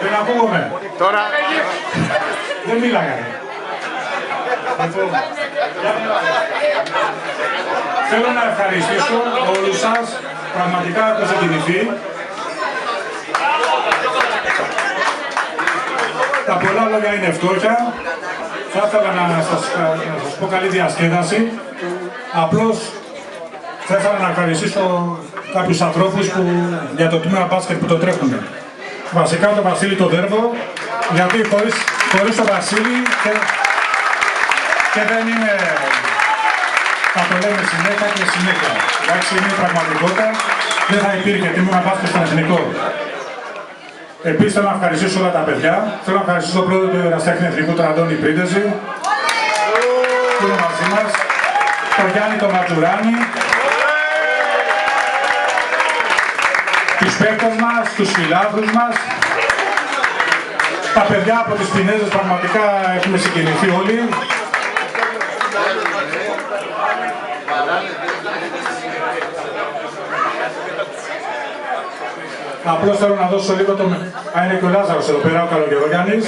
Δεν ακούγομαι. Τώρα... Δεν μίλαγανε. Θέλω να ευχαριστήσω όλους σας, πραγματικά έχω συγκινηθεί. Τα πολλά λόγια είναι φτώχεια. Θα ήθελα να σας πω καλή διασκέδαση. Απλώς θα ήθελα να ευχαριστήσω κάποιους ανθρώπους για το τμήμα μπάσκετ που το τρέχουν. Βασικά τον Βασίλη τον Δέρβο, γιατί χωρίς τον Βασίλη και δεν είναι, θα το λέμε συνέχεια και συνέχεια. Εντάξει, είναι η πραγματικότητα, δεν θα υπήρχε τμήμα μπάσκετ στον εθνικό. Επίσης θέλω να ευχαριστήσω όλα τα παιδιά. Θέλω να ευχαριστήσω τον πρόεδρο του Εραστέχνη Εθνικού, τον Αντώνη Πρίντεζη, που είναι μαζί μας, τον Γιάννη τον Ματζουράνη, τους παίκτες μας, τους φιλάθλους μας, τα παιδιά από τις Πινέζες, πραγματικά έχουμε συγκινηθεί όλοι. Απλώς θέλω να δώσω λίγο το... είναι και ο Λάζαρος εδώ πέρα, ο Καλογερογιάννης.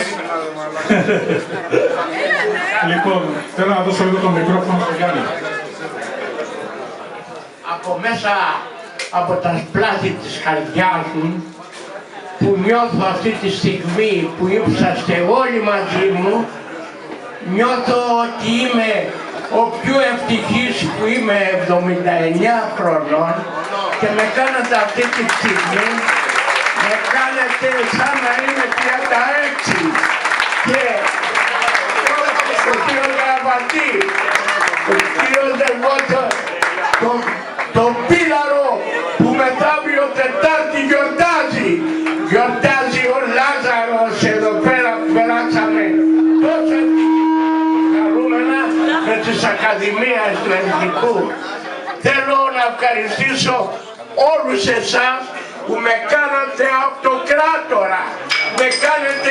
Λοιπόν, θέλω να δώσω λίγο το μικρόφωνο στο Γιάννη. Από μέσα από τα σπλάθη της καρδιάς μου, που νιώθω αυτή τη στιγμή που ύψαστε όλοι μαζί μου, νιώθω ότι είμαι ο πιο ευτυχής που είμαι 79 χρονών και με κάνετε αυτή τη στιγμή, με κάνετε σαν να είμαι 36 και ο κύριος Γαβατή, ο κύριος Δελβότο, το πίλαρο που μεθαύριο Τετάρτη γιορτάζει ο Λάζαρος εδώ πέρα που περάσαμε τόσο χαρούμενα με τις Ακαδημίες του Εθνικού. Θέλω να ευχαριστήσω όλους εσάς που με κάνατε αυτοκράτορα, με κάνετε